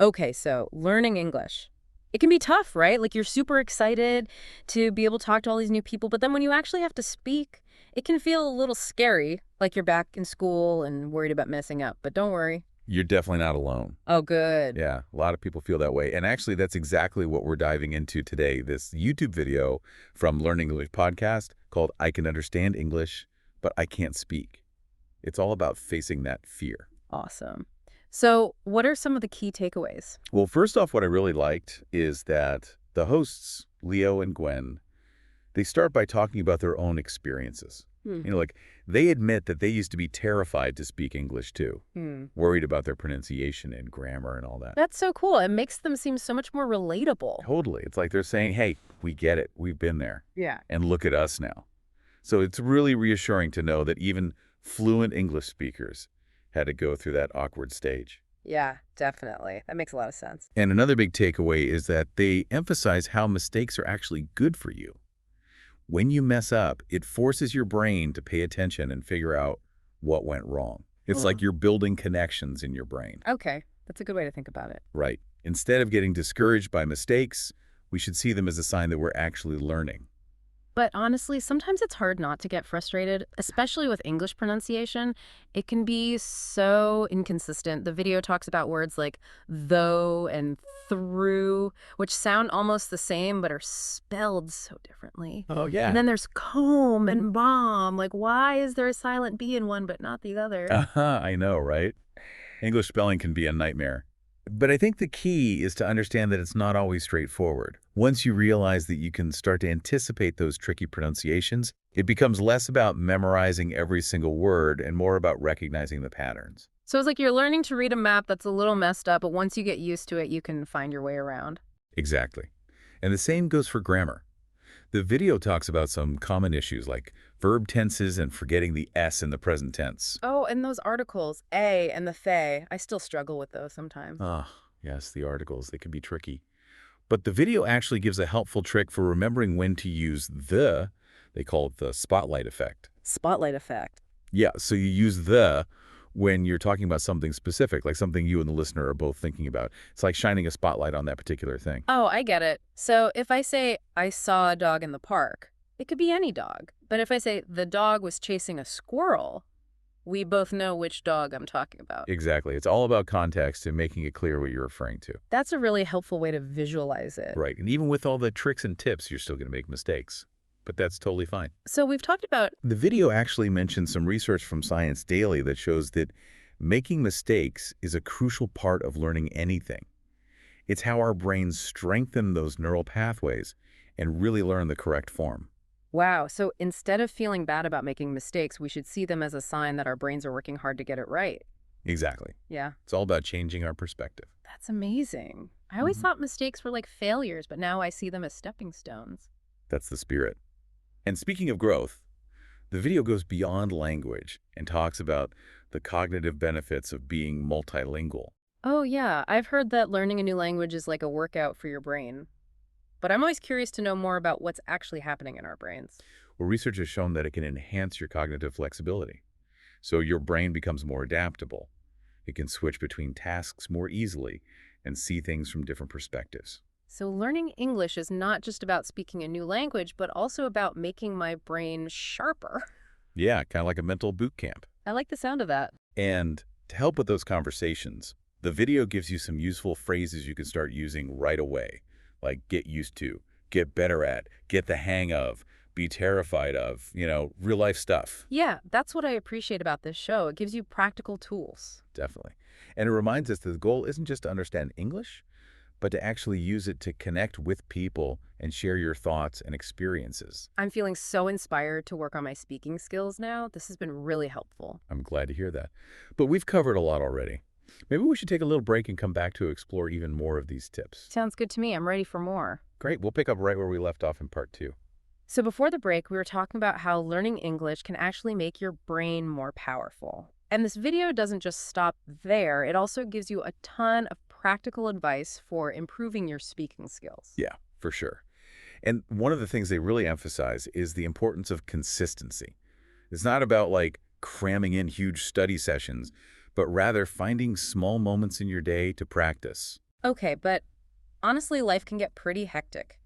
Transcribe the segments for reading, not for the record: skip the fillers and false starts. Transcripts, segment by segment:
Okay, so learning English. It can be tough, right? Like you're super excited to be able to talk to all these new people, but then when you actually have to speak, it can feel a little scary, like you're back in school and worried about messing up. But don't worry. You're definitely not alone. Oh, good. Yeah, a lot of people feel that way. And actually, that's exactly what we're diving into today. This YouTube video from Learning English podcast called I Can Understand English, but I Can't Speak. It's all about facing that fear. Awesome. So, what are some of the key takeaways? Well, first off, what I really liked is that the hosts, Leo and Gwen, they start by talking about their own experiences. Hmm. Like they admit that they used to be terrified to speak English too, Hmm. worried about their pronunciation and grammar and all that. That's so cool. It makes them seem so much more relatable. Totally. It's like they're saying, hey, we get it. We've been there. Yeah. And look at us now. So it's really reassuring to know that even fluent English speakers had to go through that awkward stage. Yeah, definitely. That makes a lot of sense. And another big takeaway is that they emphasize how mistakes are actually good for you. When you mess up, it forces your brain to pay attention and figure out what went wrong. It's like you're building connections in your brain. Okay, that's a good way to think about it. Right. Instead of getting discouraged by mistakes, we should see them as a sign that we're actually learning. But honestly, sometimes it's hard not to get frustrated, especially with English pronunciation. It can be so inconsistent. The video talks about words like though and through, which sound almost the same but are spelled so differently. Oh, And yeah. then there's comb and bomb. Like, why is there a silent B in one but not the other? I know, right? English spelling can be a nightmare. But I think the key is to understand that it's not always straightforward. Once you realize that you can start to anticipate those tricky pronunciations, it becomes less about memorizing every single word and more about recognizing the patterns. So it's like you're learning to read a map that's a little messed up, but once you get used to it, you can find your way around. Exactly. And the same goes for grammar. The video talks about some common issues like verb tenses and forgetting the S in the present tense. Oh, and those articles, a and the they, I still struggle with those sometimes. Ah, yes, the articles, they can be tricky. But the video actually gives a helpful trick for remembering when to use the, they call it the spotlight effect. Spotlight effect. Yeah, so you use the when you're talking about something specific, like something you and the listener are both thinking about. It's like shining a spotlight on that particular thing. Oh, I get it. So if I say, I saw a dog in the park, it could be any dog. But if I say, the dog was chasing a squirrel, we both know which dog I'm talking about. Exactly. It's all about context and making it clear what you're referring to. That's a really helpful way to visualize it. Right. And even with all the tricks and tips, you're still going to make mistakes. But that's totally fine. So we've talked about, The video actually mentions some research from Science Daily that shows that making mistakes is a crucial part of learning anything. It's how our brains strengthen those neural pathways and really learn the correct form. wow, so instead of feeling bad about making mistakes, we should see them as a sign that our brains are working hard to get it right. Exactly. Yeah, It's all about changing our perspective. that's amazing. I always thought mistakes were like failures, but now I see them as stepping stones. That's the spirit. And speaking of growth, the video goes beyond language and talks about the cognitive benefits of being multilingual. Oh, yeah. I've heard that learning a new language is like a workout for your brain. But I'm always curious to know more about what's actually happening in our brains. Well, research has shown that it can enhance your cognitive flexibility. So your brain becomes more adaptable. It can switch between tasks more easily and see things from different perspectives. So, learning English is not just about speaking a new language, but also about making my brain sharper. Yeah, kind of like a mental boot camp. I like the sound of that. And to help with those conversations, the video gives you some useful phrases you can start using right away, like get used to, get better at, get the hang of, be terrified of, real life stuff. Yeah, that's what I appreciate about this show. It gives you practical tools. Definitely. And it reminds us that the goal isn't just to understand English, but to actually use it to connect with people and share your thoughts and experiences. I'm feeling so inspired to work on my speaking skills now. This has been really helpful. I'm glad to hear that. But we've covered a lot already. Maybe we should take a little break and come back to explore even more of these tips. Sounds good to me. I'm ready for more. Great. We'll pick up right where we left off in part 2. So before the break, we were talking about how learning English can actually make your brain more powerful. And this video doesn't just stop there. It also gives you a ton of practical advice for improving your speaking skills. Yeah, for sure. And one of the things they really emphasize is the importance of consistency. It's not about like cramming in huge study sessions, but rather finding small moments in your day to practice. Okay, but honestly, life can get pretty hectic.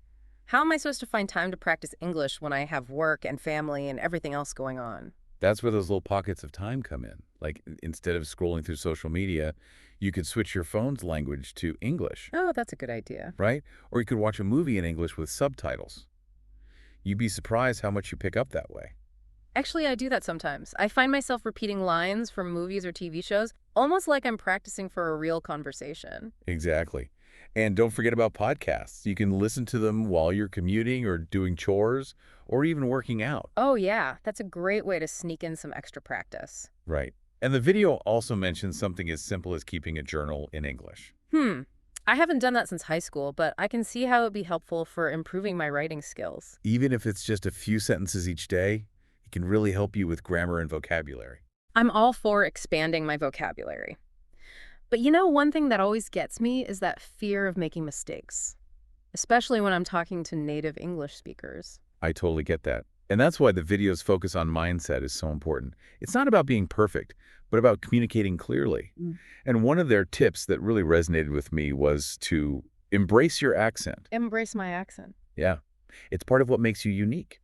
How am I supposed to find time to practice English when I have work and family and everything else going on? That's where those little pockets of time come in. Like instead of scrolling through social media, you could switch your phone's language to English, Oh, that's a good idea. right? Or you could watch a movie in English with subtitles. You'd be surprised how much you pick up that way. Actually, I do that sometimes. I find myself repeating lines from movies or TV shows, almost like I'm practicing for a real conversation. Exactly. And don't forget about podcasts. You can listen to them while you're commuting or doing chores or even working out. Oh, yeah, that's a great way to sneak in some extra practice. Right. And the video also mentions something as simple as keeping a journal in English. Hmm. I haven't done that since high school, but I can see how it'd be helpful for improving my writing skills. Even if it's just a few sentences each day, it can really help you with grammar and vocabulary. I'm all for expanding my vocabulary. But one thing that always gets me is that fear of making mistakes, especially when I'm talking to native English speakers. I totally get that. And that's why the video's focus on mindset is so important. It's not about being perfect, but about communicating clearly. Mm. And one of their tips that really resonated with me was to embrace your accent. Embrace my accent. Yeah, it's part of what makes you unique.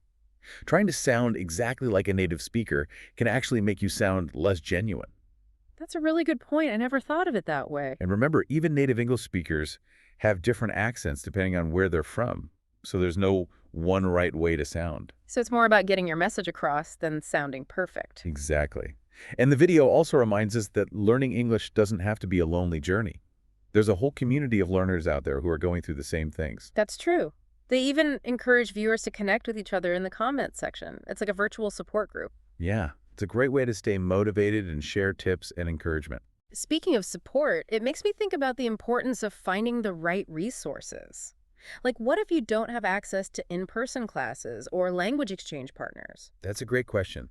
Trying to sound exactly like a native speaker can actually make you sound less genuine. That's a really good point. I never thought of it that way. And remember, even native English speakers have different accents depending on where they're from. So there's no one right way to sound. So it's more about getting your message across than sounding perfect. Exactly. And the video also reminds us that learning English doesn't have to be a lonely journey. There's a whole community of learners out there who are going through the same things. That's true. They even encourage viewers to connect with each other in the comments section. It's like a virtual support group. Yeah, it's a great way to stay motivated and share tips and encouragement. Speaking of support, it makes me think about the importance of finding the right resources. Like, what if you don't have access to in-person classes or language exchange partners? That's a great question.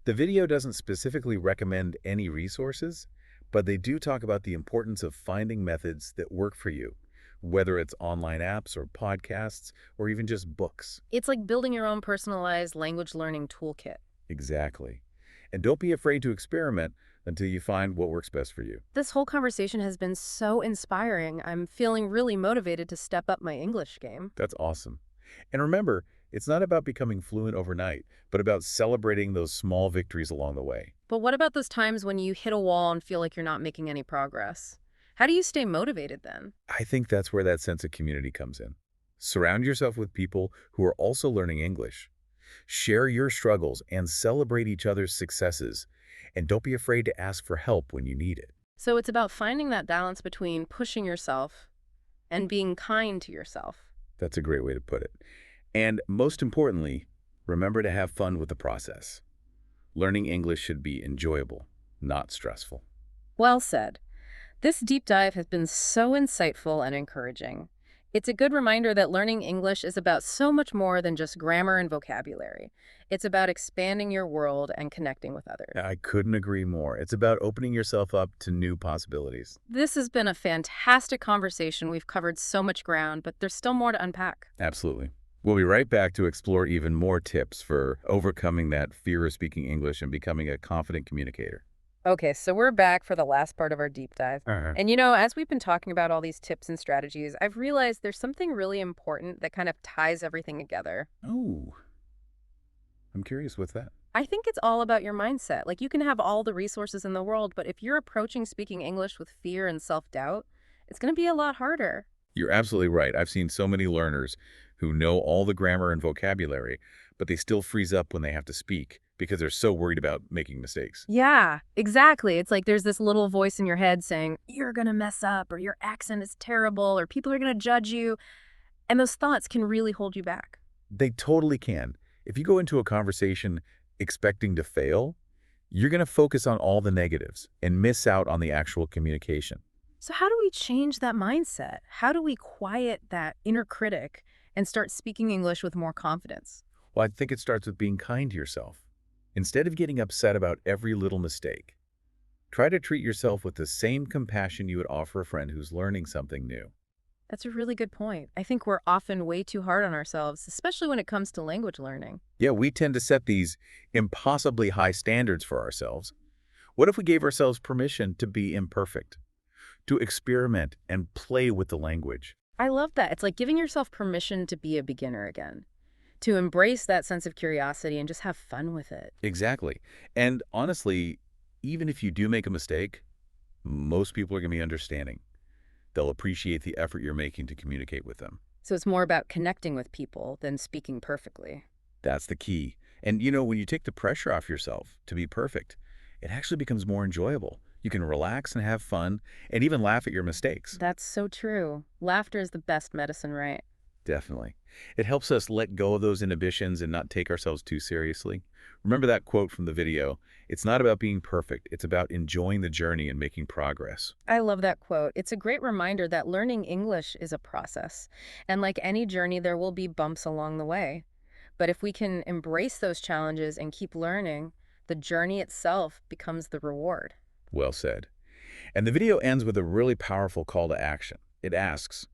The video doesn't specifically recommend any resources, but they do talk about the importance of finding methods that work for you, whether it's online apps or podcasts or even just books. It's like building your own personalized language learning toolkit. Exactly. And don't be afraid to experiment until you find what works best for you. This whole conversation has been so inspiring. I'm feeling really motivated to step up my English game. That's awesome. And remember, it's not about becoming fluent overnight, but about celebrating those small victories along the way. But what about those times when you hit a wall and feel like you're not making any progress? How do you stay motivated then? I think that's where that sense of community comes in. Surround yourself with people who are also learning English. Share your struggles and celebrate each other's successes. And don't be afraid to ask for help when you need it. So it's about finding that balance between pushing yourself and being kind to yourself. That's a great way to put it. And most importantly, remember to have fun with the process. Learning English should be enjoyable, not stressful. Well said. This deep dive has been so insightful and encouraging. It's a good reminder that learning English is about so much more than just grammar and vocabulary. It's about expanding your world and connecting with others. I couldn't agree more. It's about opening yourself up to new possibilities. This has been a fantastic conversation. We've covered so much ground, but there's still more to unpack. Absolutely. We'll be right back to explore even more tips for overcoming that fear of speaking English and becoming a confident communicator. Okay, so we're back for the last part of our deep dive. And as we've been talking about all these tips and strategies, I've realized there's something really important that kind of ties everything together. Oh, I'm curious what's that? I think it's all about your mindset. Like, you can have all the resources in the world, but if you're approaching speaking English with fear and self-doubt, it's going to be a lot harder. You're absolutely right. I've seen so many learners who know all the grammar and vocabulary, but they still freeze up when they have to speak because they're so worried about making mistakes. Yeah, exactly. It's like there's this little voice in your head saying, you're going to mess up, or your accent is terrible, or people are going to judge you. And those thoughts can really hold you back. They totally can. If you go into a conversation expecting to fail, you're going to focus on all the negatives and miss out on the actual communication. So how do we change that mindset? How do we quiet that inner critic and start speaking English with more confidence? Well, I think it starts with being kind to yourself. Instead of getting upset about every little mistake, try to treat yourself with the same compassion you would offer a friend who's learning something new. That's a really good point. I think we're often way too hard on ourselves, especially when it comes to language learning. Yeah, we tend to set these impossibly high standards for ourselves. What if we gave ourselves permission to be imperfect, to experiment and play with the language. I love that. It's like giving yourself permission to be a beginner again, to embrace that sense of curiosity and just have fun with it. Exactly. And honestly, even if you do make a mistake, most people are going to be understanding. They'll appreciate the effort you're making to communicate with them. So it's more about connecting with people than speaking perfectly. That's the key. And when you take the pressure off yourself to be perfect, it actually becomes more enjoyable. You can relax and have fun and even laugh at your mistakes. That's so true. Laughter is the best medicine, right? Definitely. It helps us let go of those inhibitions and not take ourselves too seriously. Remember that quote from the video, it's not about being perfect, it's about enjoying the journey and making progress. I love that quote. It's a great reminder that learning English is a process. And like any journey, there will be bumps along the way. But if we can embrace those challenges and keep learning, the journey itself becomes the reward. Well said. And the video ends with a really powerful call to action. It asks,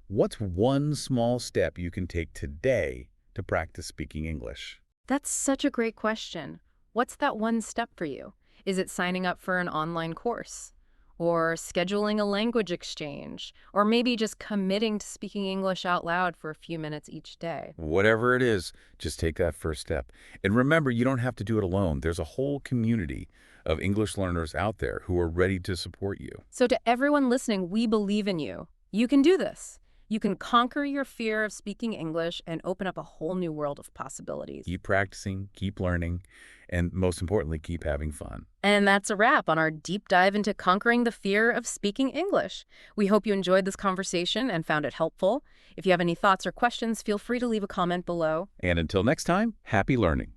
what's one small step you can take today to practice speaking English? That's such a great question. What's that one step for you? Is it signing up for an online course? Or scheduling a language exchange? Or maybe just committing to speaking English out loud for a few minutes each day? Whatever it is, just take that first step. And remember, you don't have to do it alone. There's a whole community of English learners out there who are ready to support you. So to everyone listening, we believe in you. You can do this. You can conquer your fear of speaking English and open up a whole new world of possibilities. Keep practicing, keep learning, and most importantly, keep having fun. And that's a wrap on our deep dive into conquering the fear of speaking English. We hope you enjoyed this conversation and found it helpful. If you have any thoughts or questions, feel free to leave a comment below. And until next time, happy learning.